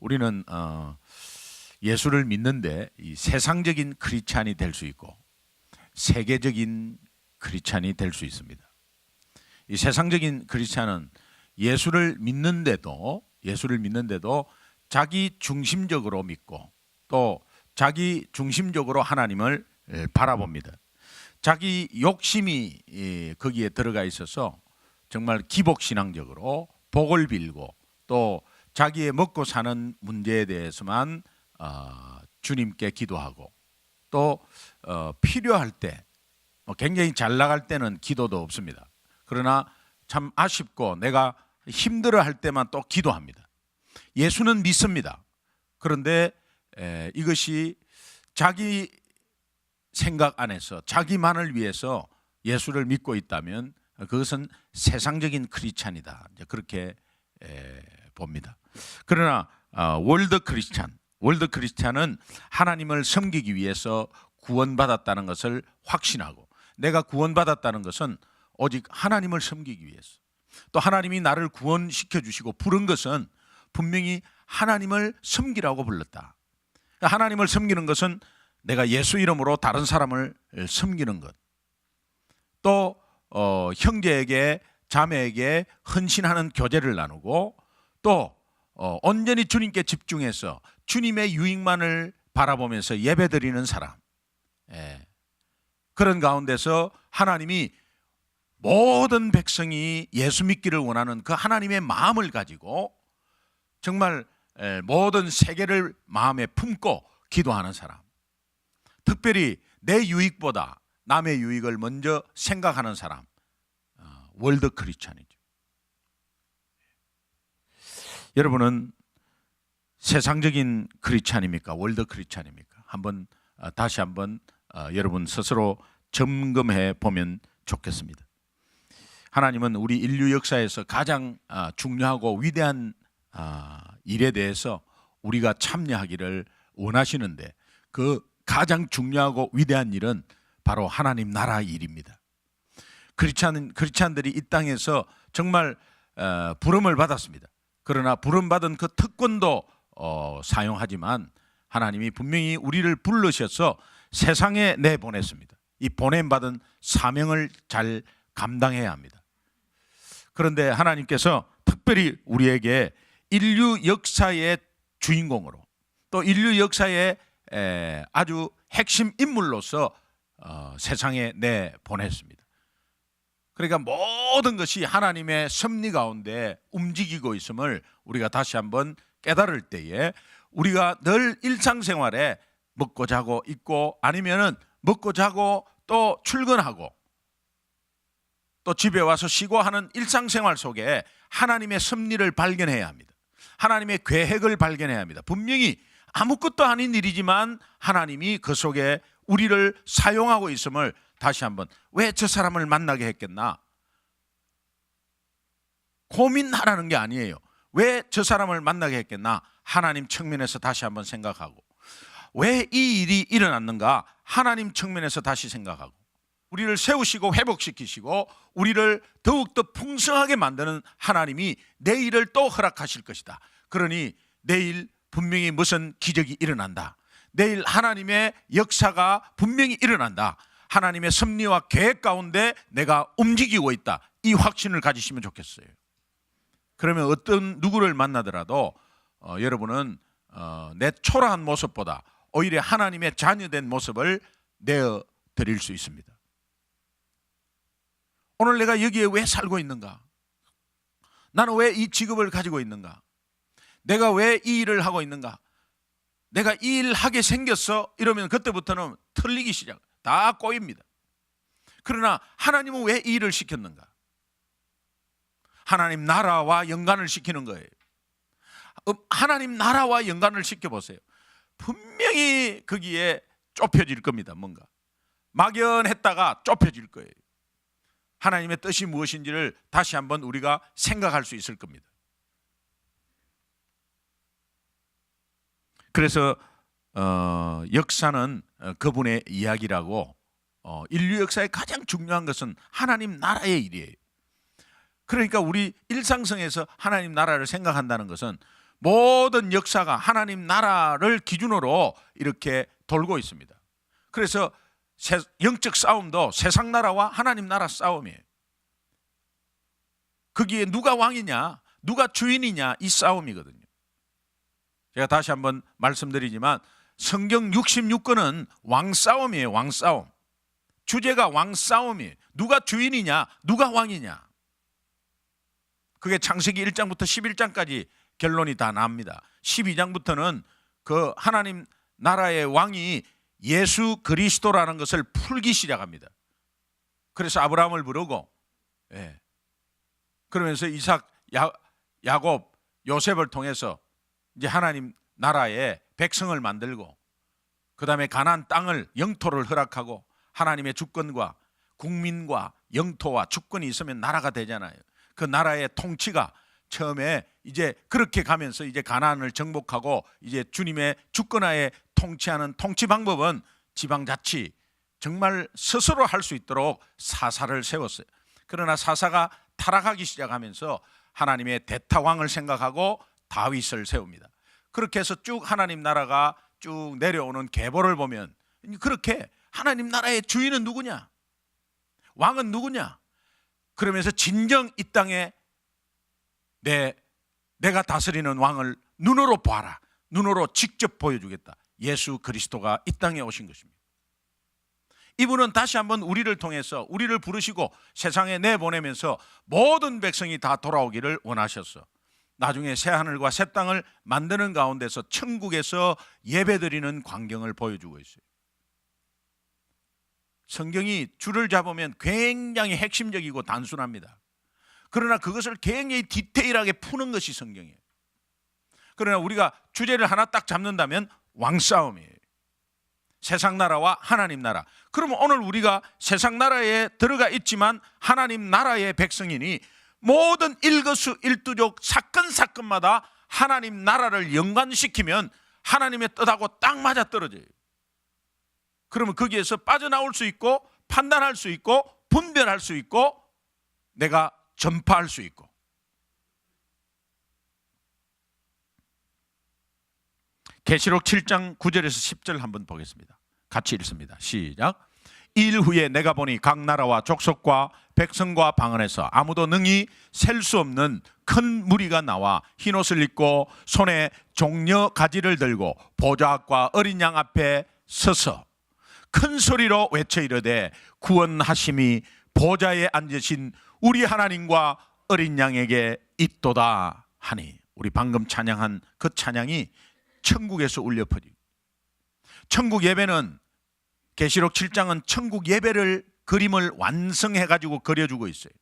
우리는 예수를 믿는데 이 세상적인 크리스찬이 될 수 있고 세계적인 크리스찬이 될 수 있습니다. 이 세상적인 크리스찬은 예수를 믿는데도 자기 중심적으로 믿고 또 자기 중심적으로 하나님을 바라봅니다. 자기 욕심이 거기에 들어가 있어서 정말 기복신앙적으로 복을 빌고 또 자기의 먹고 사는 문제에 대해서만 주님께 기도하고 또 필요할 때 굉장히 잘 나갈 때는 기도도 없습니다. 그러나 참 아쉽고 내가 힘들어할 때만 또 기도합니다. 예수는 믿습니다. 그런데 이것이 자기 생각 안에서 자기만을 위해서 예수를 믿고 있다면 그것은 세상적인 크리스찬이다. 그렇게 봅니다. 그러나 월드 크리스찬은 하나님을 섬기기 위해서 구원받았다는 것을 확신하고 내가 구원받았다는 것은 오직 하나님을 섬기기 위해서 또 하나님이 나를 구원시켜 주시고 부른 것은 분명히 하나님을 섬기라고 불렀다. 하나님을 섬기는 것은 내가 예수 이름으로 다른 사람을 섬기는 것, 또 형제에게 자매에게 헌신하는 교제를 나누고 또 온전히 주님께 집중해서 주님의 유익만을 바라보면서 예배드리는 사람, 그런 가운데서 하나님이 모든 백성이 예수 믿기를 원하는 그 하나님의 마음을 가지고 정말 모든 세계를 마음에 품고 기도하는 사람, 특별히 내 유익보다 남의 유익을 먼저 생각하는 사람, 월드 크리스찬이죠. 여러분은 세상적인 크리스찬입니까? 월드 크리스찬입니까? 다시 한번 여러분 스스로 점검해 보면 좋겠습니다. 하나님은 우리 인류 역사에서 가장 중요하고 위대한 일에 대해서 우리가 참여하기를 원하시는데 그 가장 중요하고 위대한 일은 바로 하나님 나라 일입니다. 크리스찬들이 이 땅에서 정말 부름을 받았습니다. 그러나 부름받은 그 특권도 사용하지만 하나님이 분명히 우리를 불러셔서 세상에 내보냈습니다. 이 보냄받은 사명을 잘 감당해야 합니다. 그런데 하나님께서 특별히 우리에게 인류 역사의 주인공으로 또 인류 역사의 아주 핵심 인물로서 세상에 내보냈습니다. 그러니까 모든 것이 하나님의 섭리 가운데 움직이고 있음을 우리가 다시 한번 깨달을 때에 우리가 늘 일상생활에 먹고 자고 있고 아니면은 먹고 자고 또 출근하고 또 집에 와서 쉬고 하는 일상생활 속에 하나님의 섭리를 발견해야 합니다. 하나님의 계획을 발견해야 합니다. 분명히 아무것도 아닌 일이지만 하나님이 그 속에 우리를 사용하고 있음을 다시 한번, 왜 저 사람을 만나게 했겠나? 고민하라는 게 아니에요. 왜 저 사람을 만나게 했겠나? 하나님 측면에서 다시 한번 생각하고, 왜 이 일이 일어났는가? 하나님 측면에서 다시 생각하고, 우리를 세우시고 회복시키시고 우리를 더욱더 풍성하게 만드는 하나님이 내일을 또 허락하실 것이다. 그러니 내일 분명히 무슨 기적이 일어난다. 내일 하나님의 역사가 분명히 일어난다. 하나님의 섭리와 계획 가운데 내가 움직이고 있다. 이 확신을 가지시면 좋겠어요. 그러면 어떤 누구를 만나더라도 여러분은 내 초라한 모습보다 오히려 하나님의 자녀된 모습을 내어드릴 수 있습니다. 오늘 내가 여기에 왜 살고 있는가? 나는 왜 이 직업을 가지고 있는가? 내가 왜 이 일을 하고 있는가? 내가 이 일 하게 생겼어? 이러면 그때부터는 틀리기 시작. 다 꼬입니다. 그러나 하나님은 왜 이 일을 시켰는가? 하나님 나라와 연관을 시키는 거예요. 하나님 나라와 연관을 시켜보세요. 분명히 거기에 좁혀질 겁니다. 뭔가 막연했다가 좁혀질 거예요. 하나님의 뜻이 무엇인지를 다시 한번 우리가 생각할 수 있을 겁니다. 그래서 역사는 그분의 이야기라고, 인류 역사의 가장 중요한 것은 하나님 나라의 일이에요. 그러니까 우리 일상성에서 하나님 나라를 생각한다는 것은 모든 역사가 하나님 나라를 기준으로 이렇게 돌고 있습니다. 그래서 영적 싸움도 세상 나라와 하나님 나라 싸움이에요. 거기에 누가 왕이냐, 누가 주인이냐, 이 싸움이거든요. 제가 다시 한번 말씀드리지만 성경 66권은 왕싸움이에요. 왕싸움. 주제가 왕싸움이에요. 누가 주인이냐, 누가 왕이냐. 그게 창세기 1장부터 11장까지 결론이 다 납니다. 12장부터는 그 하나님 나라의 왕이 예수 그리스도라는 것을 풀기 시작합니다. 그래서 아브라함을 부르고, 그러면서 이삭, 야곱, 요셉을 통해서 이제 하나님 나라의 백성을 만들고, 그 다음에 가나안 땅을, 영토를 허락하고, 하나님의 주권과 국민과 영토와 주권이 있으면 나라가 되잖아요. 그 나라의 통치가 처음에 이제 그렇게 가면서 이제 가나안을 정복하고, 이제 주님의 주권하에 통치하는 통치 방법은 지방자치, 정말 스스로 할 수 있도록 사사를 세웠어요. 그러나 사사가 타락하기 시작하면서 하나님의 대타왕을 생각하고 다윗을 세웁니다. 그렇게 해서 쭉 하나님 나라가 쭉 내려오는 계보를 보면, 그렇게 하나님 나라의 주인은 누구냐, 왕은 누구냐, 그러면서 진정 이 땅에 내가 다스리는 왕을 눈으로 봐라, 눈으로 직접 보여주겠다. 예수 그리스도가 이 땅에 오신 것입니다. 이분은 다시 한번 우리를 통해서 우리를 부르시고 세상에 내보내면서 모든 백성이 다 돌아오기를 원하셨어. 나중에 새하늘과 새 땅을 만드는 가운데서 천국에서 예배드리는 광경을 보여주고 있어요. 성경이 줄을 잡으면 굉장히 핵심적이고 단순합니다. 그러나 그것을 굉장히 디테일하게 푸는 것이 성경이에요. 그러나 우리가 주제를 하나 딱 잡는다면 왕싸움이에요. 세상 나라와 하나님 나라. 그러면 오늘 우리가 세상 나라에 들어가 있지만 하나님 나라의 백성이니 모든 일거수일투족 사건마다 하나님 나라를 연관시키면 하나님의 뜻하고 딱 맞아 떨어져요. 그러면 거기에서 빠져나올 수 있고, 판단할 수 있고, 분별할 수 있고, 내가 전파할 수 있고. 계시록 7장 9절에서 10절 한번 보겠습니다. 같이 읽습니다. 시작. 일 후에 내가 보니 각 나라와 족속과 백성과 방언에서 아무도 능히 셀 수 없는 큰 무리가 나와 흰옷을 입고 손에 종려 가지를 들고 보좌 앞과 어린 양 앞에 서서 큰 소리로 외쳐 이르되 구원하심이 보좌에 앉으신 우리 하나님과 어린 양에게 있도다 하니, 우리 방금 찬양한 그 찬양이 천국에서 울려 퍼지고, 천국 예배는, 계시록 7장은 천국 예배를 그림을 완성해 가지고 그려주고 있어요.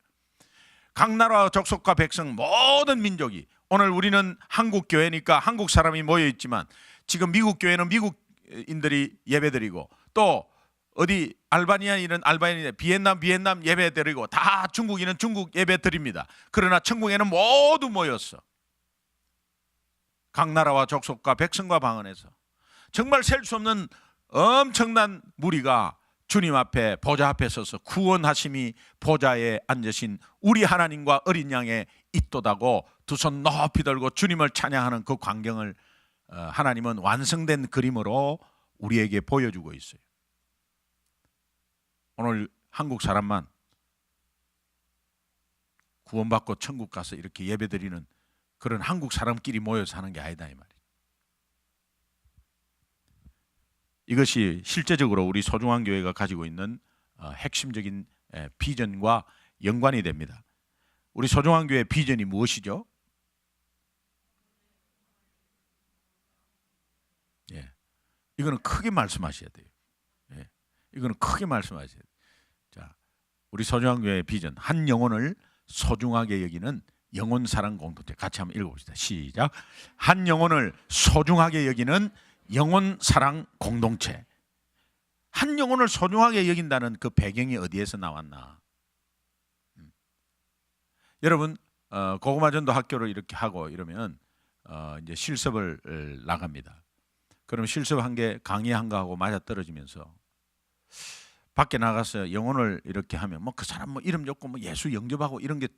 각 나라 족속과 백성 모든 민족이, 오늘 우리는 한국 교회니까 한국 사람이 모여 있지만 지금 미국 교회는 미국인들이 예배드리고, 또 어디 알바니아인은 알바니아, 비엔남 예배드리고, 다 중국인은 중국 예배드립니다. 그러나 천국에는 모두 모였어. 각 나라와 족속과 백성과 방언에서 정말 셀 수 없는 엄청난 무리가 주님 앞에, 보좌 앞에 서서 구원하심이 보좌에 앉으신 우리 하나님과 어린 양에 있도다고 두 손 높이 들고 주님을 찬양하는 그 광경을 하나님은 완성된 그림으로 우리에게 보여주고 있어요. 오늘 한국 사람만 구원받고 천국 가서 이렇게 예배드리는 그런 한국 사람끼리 모여서 하는 게 아니다 이 말이에요. 이것이 실제적으로 우리 소중한 교회가 가지고 있는 핵심적인 비전과 연관이 됩니다. 우리 소중한 교회의 비전이 무엇이죠? 이거는 크게 말씀하셔야 돼요. 이거는 크게 말씀하셔야 돼요. 자, 우리 소중한 교회의 비전, 한 영혼을 소중하게 여기는 영혼 사랑 공동체. 같이 한번 읽어봅시다. 시작. 한 영혼을 소중하게 여기는 영혼 사랑 공동체. 한 영혼을 소중하게 여긴다는 그 배경이 어디에서 나왔나? 여러분, 고구마 전도 학교를 이렇게 하고 이러면 이제 실습을 나갑니다. 그럼 실습 한 개, 강의 한 거 하고 맞아 떨어지면서 밖에 나가서 영혼을 이렇게 하면 뭐 그 사람 뭐 이름 적고 뭐 예수 영접하고 이런 게,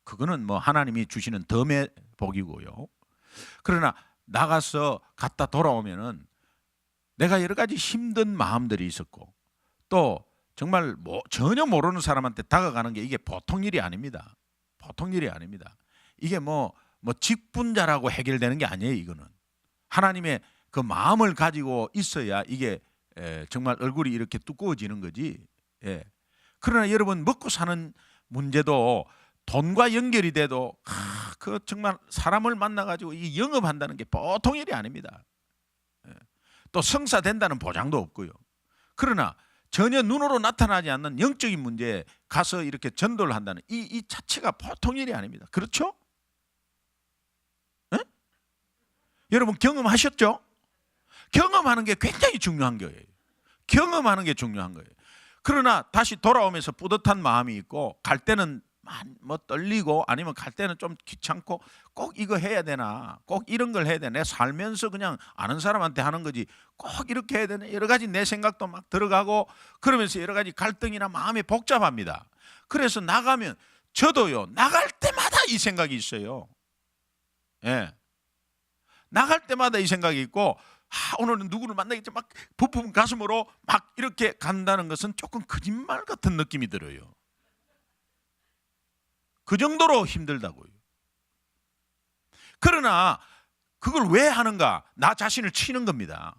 그거는 뭐 하나님이 주시는 덤의 복이고요. 그러나 나가서 갔다 돌아오면은 내가 여러 가지 힘든 마음들이 있었고 또 정말 전혀 모르는 사람한테 다가가는 게 이게 보통 일이 아닙니다. 보통 일이 아닙니다. 이게 뭐 직분자라고 해결되는 게 아니에요. 이거는 하나님의 그 마음을 가지고 있어야 이게 정말 얼굴이 이렇게 두꺼워지는 거지. 예. 그러나 여러분 먹고 사는 문제도 돈과 연결이 돼도 그 정말 사람을 만나가지고 이 영업한다는 게 보통 일이 아닙니다. 예. 또 성사된다는 보장도 없고요. 그러나 전혀 눈으로 나타나지 않는 영적인 문제에 가서 이렇게 전도를 한다는 이 자체가 보통 일이 아닙니다. 그렇죠? 예? 여러분 경험하셨죠? 경험하는 게 굉장히 중요한 거예요. 경험하는 게 중요한 거예요. 그러나 다시 돌아오면서 뿌듯한 마음이 있고 갈 때는 뭐 떨리고 아니면 갈 때는 좀 귀찮고 꼭 이거 해야 되나 꼭 이런 걸 해야 되나 내가 살면서 그냥 아는 사람한테 하는 거지 꼭 이렇게 해야 되나 여러 가지 내 생각도 막 들어가고 그러면서 여러 가지 갈등이나 마음이 복잡합니다. 그래서 나가면 저도요 나갈 때마다 이 생각이 있어요. 예. 나갈 때마다 이 생각이 있고 오늘은 누구를 만나겠지 막 부푼 가슴으로 막 이렇게 간다는 것은 조금 거짓말 같은 느낌이 들어요. 그 정도로 힘들다고요. 그러나 그걸 왜 하는가? 나 자신을 치는 겁니다.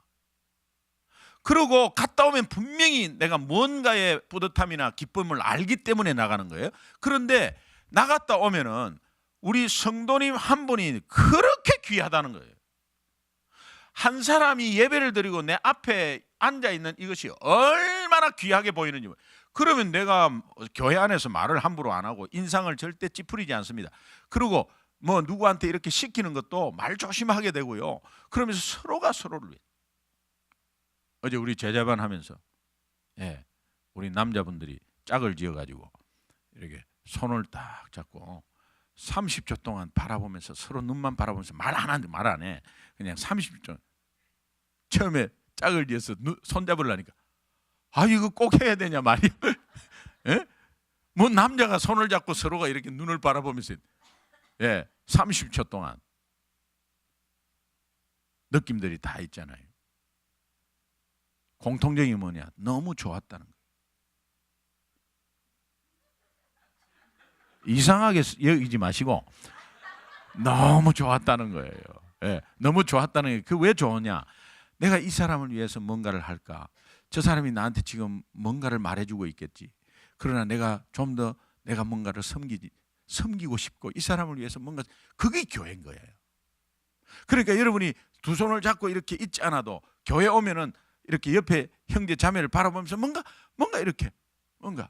그리고 갔다 오면 분명히 내가 뭔가의 뿌듯함이나 기쁨을 알기 때문에 나가는 거예요. 그런데 나갔다 오면은 우리 성도님 한 분이 그렇게 귀하다는 거예요. 한 사람이 예배를 드리고 내 앞에 앉아있는 이것이 얼마나 귀하게 보이는지. 그러면 내가 교회 안에서 말을 함부로 안 하고 인상을 절대 찌푸리지 않습니다. 그리고 뭐 누구한테 이렇게 시키는 것도 말 조심하게 되고요. 그러면서 서로가 서로를 위해. 어제 우리 제자반 하면서 우리 남자분들이 짝을 지어가지고 이렇게 손을 딱 잡고 30초 동안 바라보면서 서로 눈만 바라보면서 말 안 해. 그냥 30초. 처음에 짝을 지어서 손 잡으려니까 이거 꼭 해야 되냐 말이야. 예? 뭐 남자가 손을 잡고 서로가 이렇게 눈을 바라보면서 30초 동안 느낌들이 다 있잖아요. 공통적인 뭐냐? 너무 좋았다는 거예요. 이상하게 여기지 마시고 너무 좋았다는 거예요. 너무 좋았다는 게 그 왜 좋으냐? 내가 이 사람을 위해서 뭔가를 할까? 저 사람이 나한테 지금 뭔가를 말해주고 있겠지. 그러나 내가 좀 더 내가 뭔가를 섬기고 싶고 이 사람을 위해서 뭔가 그게 교회인 거예요. 그러니까 여러분이 두 손을 잡고 이렇게 있지 않아도 교회 오면은 이렇게 옆에 형제 자매를 바라보면서 뭔가 이렇게 뭔가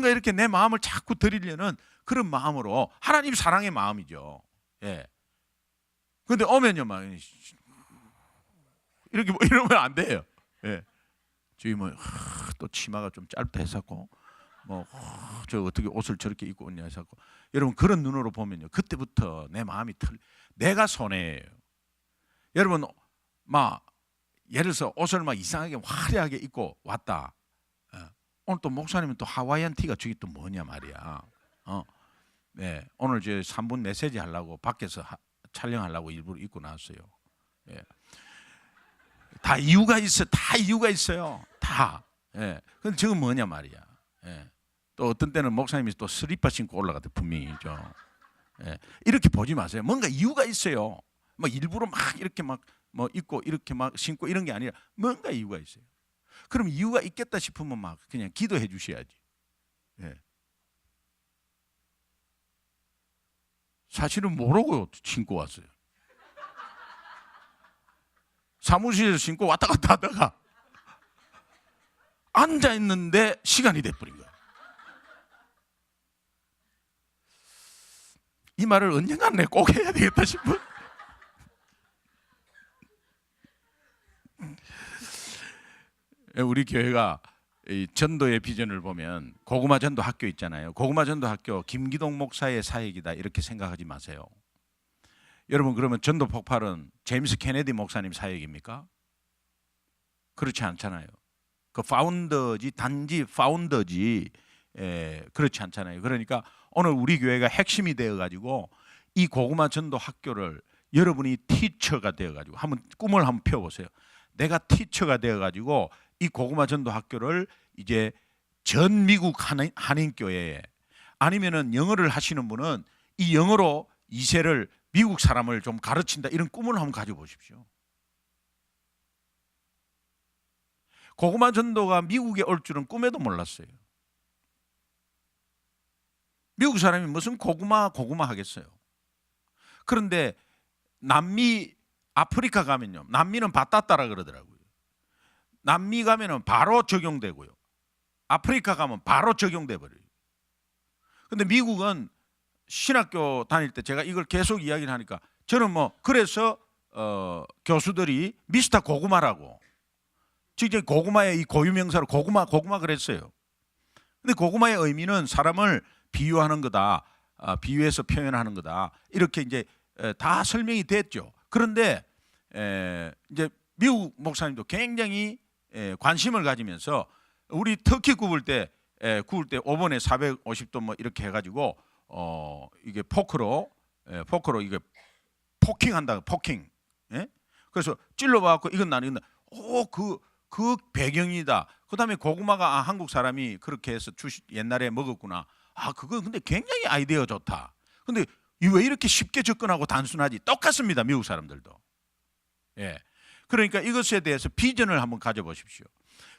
이렇게 내 마음을 자꾸 드리려는 그런 마음으로 하나님 사랑의 마음이죠. 그런데 오면요 막 이렇게 이러면 안 돼요. 저기 또 치마가 좀 짧다 해서고 저 어떻게 옷을 저렇게 입고 왔냐 해서 여러분 그런 눈으로 보면요 그때부터 내 마음이 내가 손해예요. 여러분 막 예를 들어서 옷을 막 이상하게 화려하게 입고 왔다. 오늘 또 목사님은 또 하와이안 티가 저기 또 뭐냐 말이야. 오늘 저 3분 메시지 하려고 밖에서 촬영하려고 일부러 입고 나왔어요. 다 이유가 있어. 다 이유가 있어요. 다. 근데 저건 뭐냐 말이야. 또 어떤 때는 목사님이 또 슬리퍼 신고 올라갔대 분명히죠. 이렇게 보지 마세요. 뭔가 이유가 있어요. 막 일부러 막 이렇게 막 뭐 입고 이렇게 막 신고 이런 게 아니라 뭔가 이유가 있어요. 그럼 이유가 있겠다 싶으면 막 그냥 기도해 주셔야지. 사실은 모르고 신고 왔어요. 사무실에서 신고 왔다 갔다 하다가 앉아 있는데 시간이 돼버린 거야. 이 말을 언젠가는 내가 꼭 해야 되겠다 싶어. 우리 교회가 이 전도의 비전을 보면 고구마 전도 학교 있잖아요. 고구마 전도 학교 김기동 목사의 사역이다 이렇게 생각하지 마세요. 여러분 그러면 전도 폭발은 제임스 케네디 목사님 사역입니까? 그렇지 않잖아요. 그 파운더지 단지 파운더지 그렇지 않잖아요. 그러니까 오늘 우리 교회가 핵심이 되어 가지고 이 고구마 전도 학교를 여러분이 티처가 되어가지고 꿈을 한번 펴보세요. 내가 티처가 되어가지고 이 고구마 전도 학교를 이제 전 미국 한인교회에, 아니면은 영어를 하시는 분은 이 영어로 2세를 미국 사람을 좀 가르친다, 이런 꿈을 한번 가져보십시오. 고구마 전도가 미국에 올 줄은 꿈에도 몰랐어요. 미국 사람이 무슨 고구마 하겠어요. 그런데 남미, 아프리카 가면요, 남미는 바따따라 그러더라고요. 남미 가면은 바로 적용되고요, 아프리카 가면 바로 적용돼 버려요. 근데 미국은 신학교 다닐 때 제가 이걸 계속 이야기를 하니까, 저는 뭐 그래서 교수들이 미스터 고구마라고, 직접 고구마의 이 고유명사로 고구마 그랬어요. 근데 고구마의 의미는 사람을 비유하는 거다, 비유해서 표현하는 거다, 이렇게 이제 다 설명이 됐죠. 그런데 이제 미국 목사님도 굉장히 관심을 가지면서 우리 터키 구울 때 5번에 450도 뭐 이렇게 해가지고 이게 포크로 이게 포킹한다, 포킹. 예? 그래서 찔러봐갖고 이건 나는 그 배경이다. 그다음에 고구마가 한국 사람이 그렇게 해서 옛날에 먹었구나. 그거 근데 굉장히 아이디어 좋다. 근데 왜 이렇게 쉽게 접근하고 단순하지? 똑같습니다, 미국 사람들도. 예. 그러니까 이것에 대해서 비전을 한번 가져보십시오.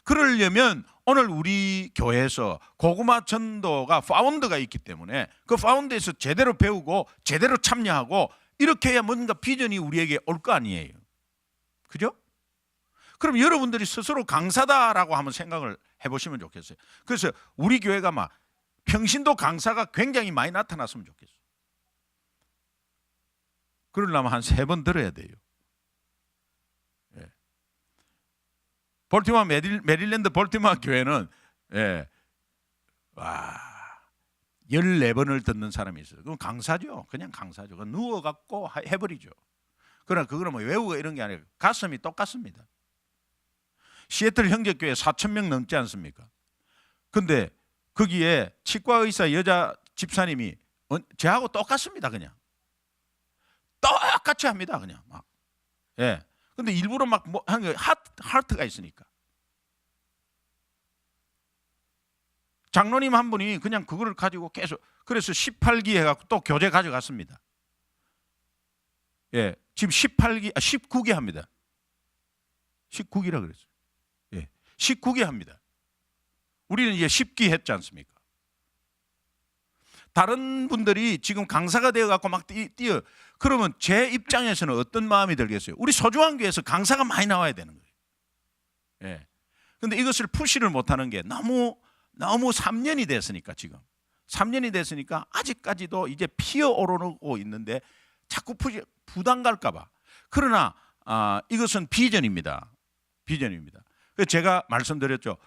그러려면 오늘 우리 교회에서 고구마 전도가 파운드가 있기 때문에 그 파운드에서 제대로 배우고 제대로 참여하고 이렇게 해야 뭔가 비전이 우리에게 올 거 아니에요. 그죠? 그럼 여러분들이 스스로 강사다라고 한번 생각을 해보시면 좋겠어요. 그래서 우리 교회가 막 평신도 강사가 굉장히 많이 나타났으면 좋겠어요. 그러려면 한 3번 들어야 돼요. 예. 볼티모어 메릴랜드 볼티모어 교회는 14번을 듣는 사람이 있어요. 그건 강사죠. 그냥 강사죠. 그건 누워갖고 해버리죠. 그러나 그거는 뭐 외우고 이런 게 아니라 가슴이 똑같습니다. 시애틀 형제교회 4,000명 넘지 않습니까? 근데 거기에 치과의사 여자 집사님이 저하고 똑같습니다. 그냥 똑같이 합니다. 그냥 막. 예. 근데 일부러 막 뭐 하는 게 하트가 있으니까. 장로님 한 분이 그냥 그거를 가지고 계속, 그래서 18기 해갖고 또 교재 가져갔습니다. 예. 지금 19기 합니다. 19기라 그랬어요. 예. 19기 합니다. 우리는 이제 10기 했지 않습니까? 다른 분들이 지금 강사가 되어갖고 막 뛰어. 그러면 제 입장에서는 어떤 마음이 들겠어요? 우리 소중한 교회에서 강사가 많이 나와야 되는 거예요. 예. 근데 이것을 푸시를 못하는 게 너무 3년이 됐으니까, 지금 3년이 됐으니까 아직까지도 이제 피어오르고 있는데 자꾸 부담 갈까봐. 그러나 이것은 비전입니다. 비전입니다. 제가 말씀드렸죠.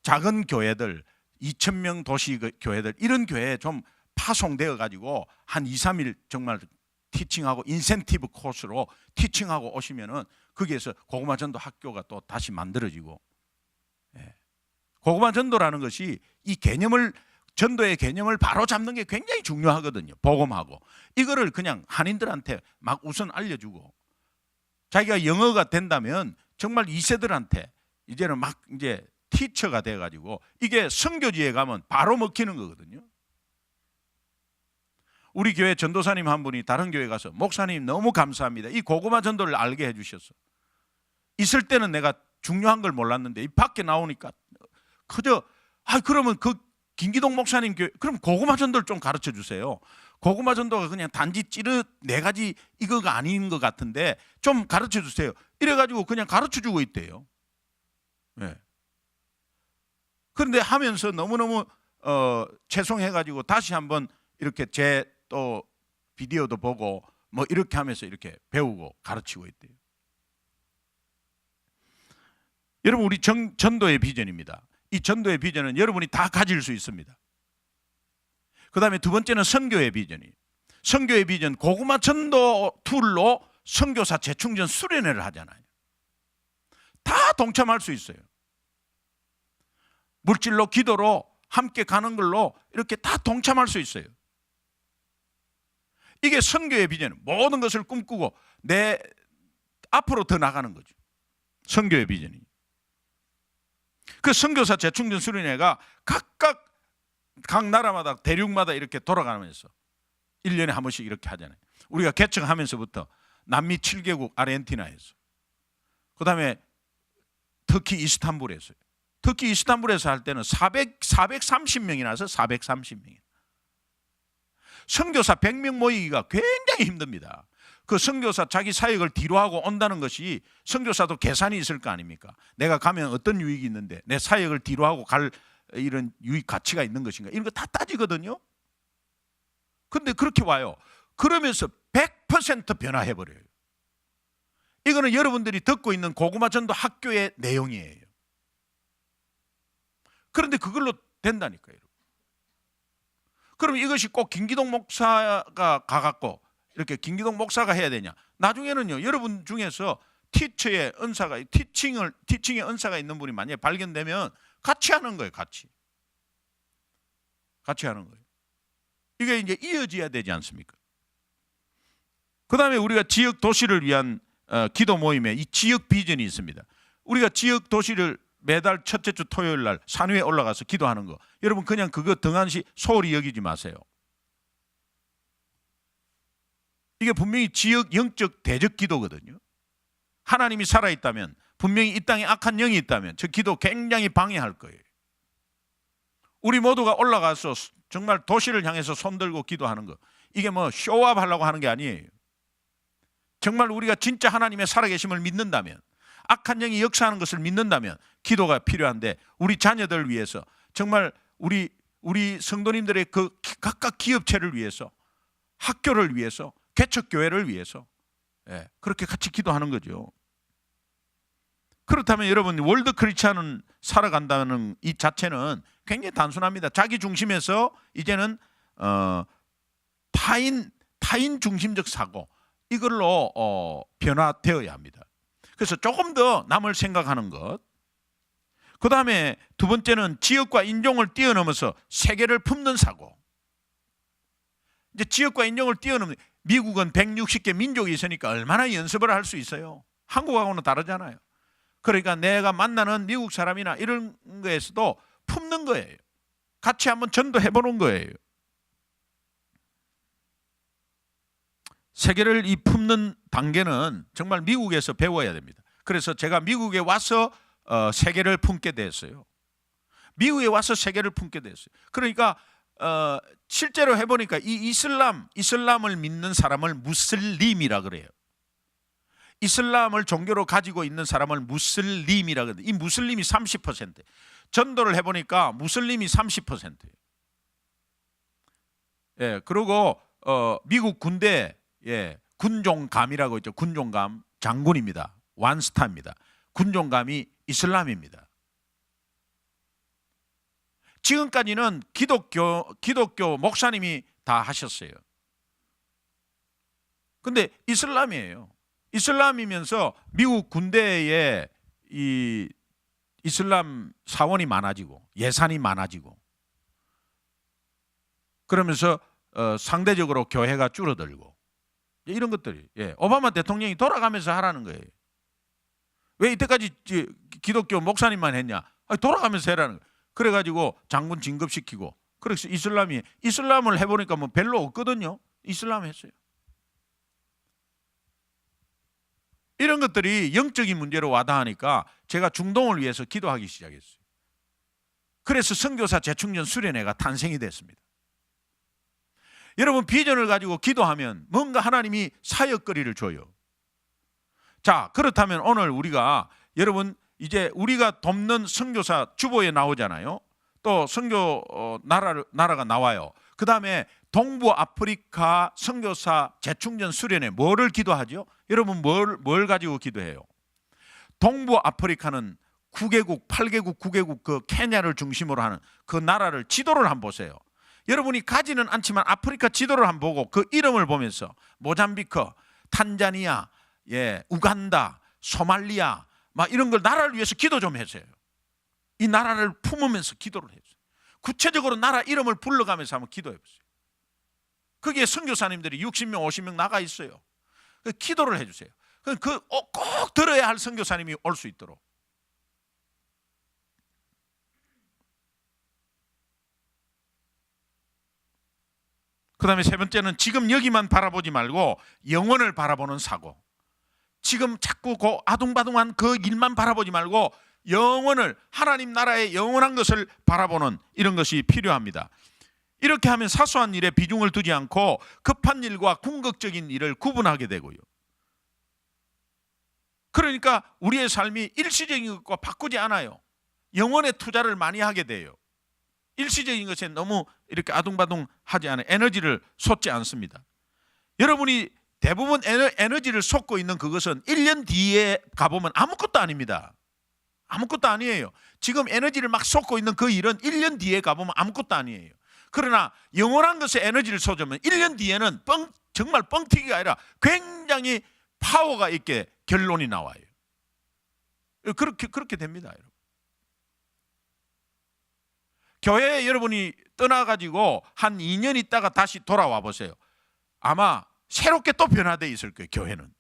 작은 교회들, 2,000명 도시 교회들, 이런 교회에 좀 파송되어 가지고 한 2, 3일 정말 티칭하고 인센티브 코스로 티칭하고 오시면은 거기에서 고구마 전도 학교가 또 다시 만들어지고. 예. 고구마 전도라는 것이 이 전도의 개념을 바로 잡는 게 굉장히 중요하거든요. 복음하고 이거를 그냥 한인들한테 막 우선 알려주고, 자기가 영어가 된다면 정말 2세들한테 이제는 막 이제 티처가 돼가지고, 이게 선교지에 가면 바로 먹히는 거거든요. 우리 교회 전도사님 한 분이 다른 교회 가서, 목사님 너무 감사합니다. 이 고구마 전도를 알게 해주셨어. 있을 때는 내가 중요한 걸 몰랐는데 이 밖에 나오니까 그저 그러면 그 김기동 목사님 교회, 그럼 고구마 전도를 좀 가르쳐 주세요. 고구마 전도가 그냥 단지 찌르 4가지 이거가 아닌 것 같은데 좀 가르쳐 주세요. 이래가지고 그냥 가르쳐 주고 있대요. 네. 그런데 하면서 너무너무 죄송해가지고 다시 한번 이렇게 제 또 비디오도 보고 뭐 이렇게 하면서 이렇게 배우고 가르치고 있대요. 여러분, 우리 전도의 비전입니다. 이 전도의 비전은 여러분이 다 가질 수 있습니다. 그 다음에 두 번째는 선교의 비전이. 선교의 비전, 고구마 전도 툴로 선교사 재충전 수련회를 하잖아요. 다 동참할 수 있어요. 물질로, 기도로 함께 가는 걸로 이렇게 다 동참할 수 있어요. 이게 선교의 비전. 모든 것을 꿈꾸고 내 앞으로 더 나가는 거죠. 선교의 비전이. 그 선교사 재충전 수련회가 각각 각 나라마다 대륙마다 이렇게 돌아가면서 1년에 한 번씩 이렇게 하잖아요. 우리가 개척하면서부터 남미 7개국 아르헨티나에서, 그 다음에 터키 이스탄불에서, 터키 이스탄불에서 할 때는 430명이 나서 430명이. 선교사 100명 모이기가 굉장히 힘듭니다. 그 선교사 자기 사역을 뒤로하고 온다는 것이, 선교사도 계산이 있을 거 아닙니까? 내가 가면 어떤 유익이 있는데 내 사역을 뒤로하고 갈 이런 유익 가치가 있는 것인가, 이런 거 다 따지거든요. 근데 그렇게 와요. 그러면서 100% 변화해버려요. 이거는 여러분들이 듣고 있는 고구마 전도 학교의 내용이에요. 그런데 그걸로 된다니까요. 그럼 이것이 꼭 김기동 목사가 가갖고 이렇게 김기동 목사가 해야 되냐? 나중에는요, 여러분 중에서 티처의 은사가, 티칭의 은사가 있는 분이 만약에 발견되면 같이 하는 거예요. 같이 하는 거예요. 이게 이제 이어져야 되지 않습니까? 그 다음에 우리가 지역 도시를 위한 기도 모임에 이 지역 비전이 있습니다. 우리가 지역 도시를 매달 첫째 주 토요일 날 산 위에 올라가서 기도하는 거, 여러분 그냥 그거 등한시 소홀히 여기지 마세요. 이게 분명히 지역 영적 대적 기도거든요. 하나님이 살아있다면, 분명히 이 땅에 악한 영이 있다면 저 기도 굉장히 방해할 거예요. 우리 모두가 올라가서 정말 도시를 향해서 손들고 기도하는 거, 이게 뭐 쇼업 하려고 하는 게 아니에요. 정말 우리가 진짜 하나님의 살아계심을 믿는다면, 악한 영이 역사하는 것을 믿는다면 기도가 필요한데, 우리 자녀들을 위해서, 정말 우리 성도님들의 그 각각 기업체를 위해서, 학교를 위해서, 개척교회를 위해서, 그렇게 같이 기도하는 거죠. 그렇다면 여러분, 월드 크리스찬은 살아간다는 이 자체는 굉장히 단순합니다. 자기 중심에서 이제는 타인 중심적 사고, 이걸로 변화되어야 합니다. 그래서 조금 더 남을 생각하는 것. 그 다음에 두 번째는 지역과 인종을 뛰어넘어서 세계를 품는 사고. 이제 지역과 인종을 뛰어넘는, 미국은 160개 민족이 있으니까 얼마나 연습을 할 수 있어요. 한국하고는 다르잖아요. 그러니까 내가 만나는 미국 사람이나 이런 거에서도 품는 거예요. 같이 한번 전도해 보는 거예요. 세계를 이 품는 단계는 정말 미국에서 배워야 됩니다. 그래서 제가 미국에 와서 세계를 품게 됐어요. 미국에 와서 세계를 품게 됐어요. 그러니까 실제로 해보니까 이 이슬람을 믿는 사람을 무슬림이라 그래요. 이슬람을 종교로 가지고 있는 사람을 무슬림이라 그래요. 이 무슬림이 30%. 전도를 해보니까 무슬림이 30%예요. 예, 그리고 미국 군대, 군종감이라고 있죠. 군종감 장군입니다. 완스타입니다. 군종감이 이슬람입니다. 지금까지는 기독교 목사님이 다 하셨어요. 근데 이슬람이에요. 이슬람이면서 미국 군대에 이 이슬람 사원이 많아지고 예산이 많아지고, 그러면서 상대적으로 교회가 줄어들고, 이런 것들이, 오바마 대통령이 돌아가면서 하라는 거예요. 왜 이때까지 기독교 목사님만 했냐? 돌아가면서 해라는 거예요. 그래가지고 장군 진급시키고, 그래서 이슬람을 해보니까 뭐 별로 없거든요. 이슬람 했어요. 이런 것들이 영적인 문제로 와닿으니까 제가 중동을 위해서 기도하기 시작했어요. 그래서 선교사 재충전 수련회가 탄생이 됐습니다. 여러분, 비전을 가지고 기도하면 뭔가 하나님이 사역거리를 줘요. 자, 그렇다면 오늘 우리가, 여러분 이제 우리가 돕는 선교사 주보에 나오잖아요. 또 선교 나라가 나와요. 그 다음에 동부 아프리카 선교사 재충전 수련회 뭐를 기도하죠? 여러분 뭘 가지고 기도해요? 동부 아프리카는 9개국, 8개국, 9개국 그 케냐를 중심으로 하는 그 나라를 지도를 한번 보세요. 여러분이 가지는 않지만 아프리카 지도를 한번 보고 그 이름을 보면서 모잠비크, 탄자니아, 우간다, 소말리아 막 이런 걸 나라를 위해서 기도 좀 해주세요. 이 나라를 품으면서 기도를 해주세요. 구체적으로 나라 이름을 불러가면서 한번 기도해 보세요. 거기에 선교사님들이 60명 50명 나가 있어요. 기도를 해주세요. 꼭 들어야 할 선교사님이 올 수 있도록. 그 다음에 세 번째는 지금 여기만 바라보지 말고 영혼을 바라보는 사고. 지금 자꾸 그 아둥바둥한 그 일만 바라보지 말고 영혼을, 하나님 나라의 영원한 것을 바라보는 이런 것이 필요합니다. 이렇게 하면 사소한 일에 비중을 두지 않고 급한 일과 궁극적인 일을 구분하게 되고요. 그러니까 우리의 삶이 일시적인 것과 바꾸지 않아요. 영혼에 투자를 많이 하게 돼요. 일시적인 것에 너무 이렇게 아둥바둥 하지 않아요. 에너지를 쏟지 않습니다. 여러분이 대부분 에너지를 쏟고 있는 그것은 1년 뒤에 가보면 아무것도 아닙니다. 아무것도 아니에요. 지금 에너지를 막 쏟고 있는 그 일은 1년 뒤에 가보면 아무것도 아니에요. 그러나 영원한 것에 에너지를 쏟으면 1년 뒤에는 정말 뻥튀기가 아니라 굉장히 파워가 있게 결론이 나와요. 그렇게 됩니다, 여러분. 교회에 여러분이 떠나가지고 한 2년 있다가 다시 돌아와 보세요. 아마 새롭게 또 변화되어 있을 거예요, 교회는.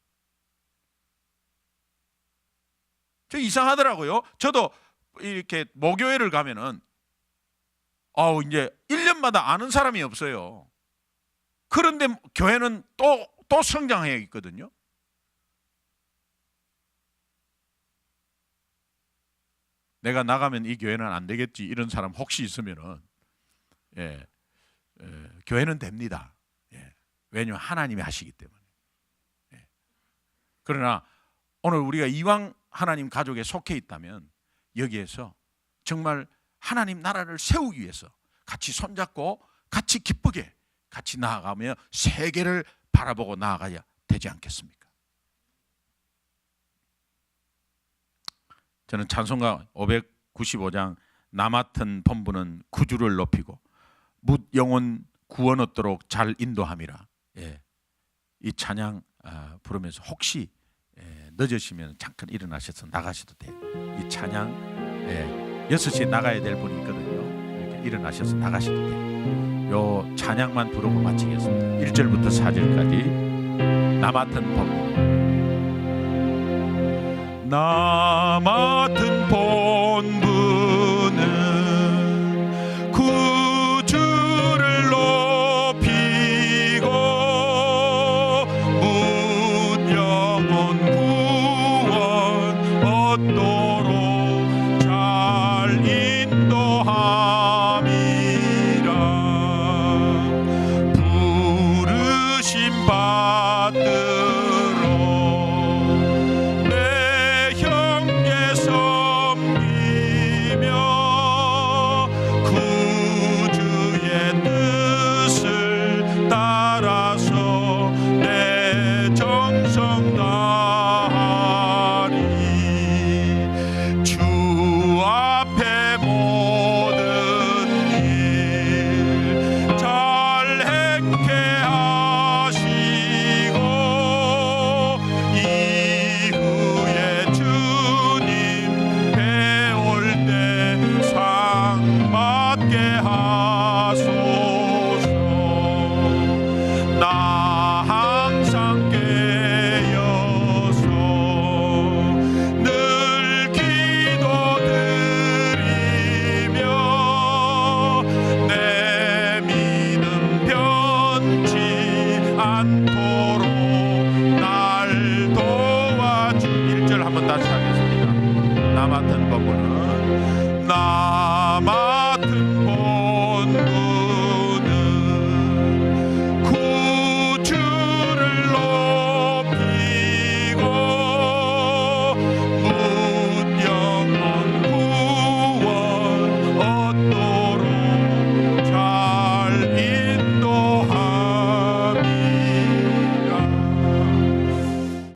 저 이상하더라고요. 저도 이렇게 모교회를 가면은 이제 1년마다 아는 사람이 없어요. 그런데 교회는 또 성장해 있거든요. 내가 나가면 이 교회는 안 되겠지 이런 사람 혹시 있으면은 교회는 됩니다. 왜냐하면 하나님이 하시기 때문에. 그러나 오늘 우리가 이왕 하나님 가족에 속해 있다면 여기에서 정말 하나님 나라를 세우기 위해서 같이 손잡고 같이 기쁘게 같이 나아가며 세계를 바라보고 나아가야 되지 않겠습니까? 저는 찬송가 595장 나 맡은 본부는 구주를 높이고 묻 영혼 구원 얻도록 잘 인도함이라. 이 찬양 부르면서 혹시 늦으시면 잠깐 일어나셔서 나가셔도 돼요. 이 찬양 6시에 나가야 될 분이 있거든요. 이렇게 일어나셔서 나가셔도 돼요. 요 찬양만 부르고 마치겠습니다. 1절부터 4절까지 나 맡은 본부. 나 맡은 본부는 구주를 높이고 묻 영혼 구원 얻도록 잘 인도함이라. 부르심 받들 나 맡은 법은 나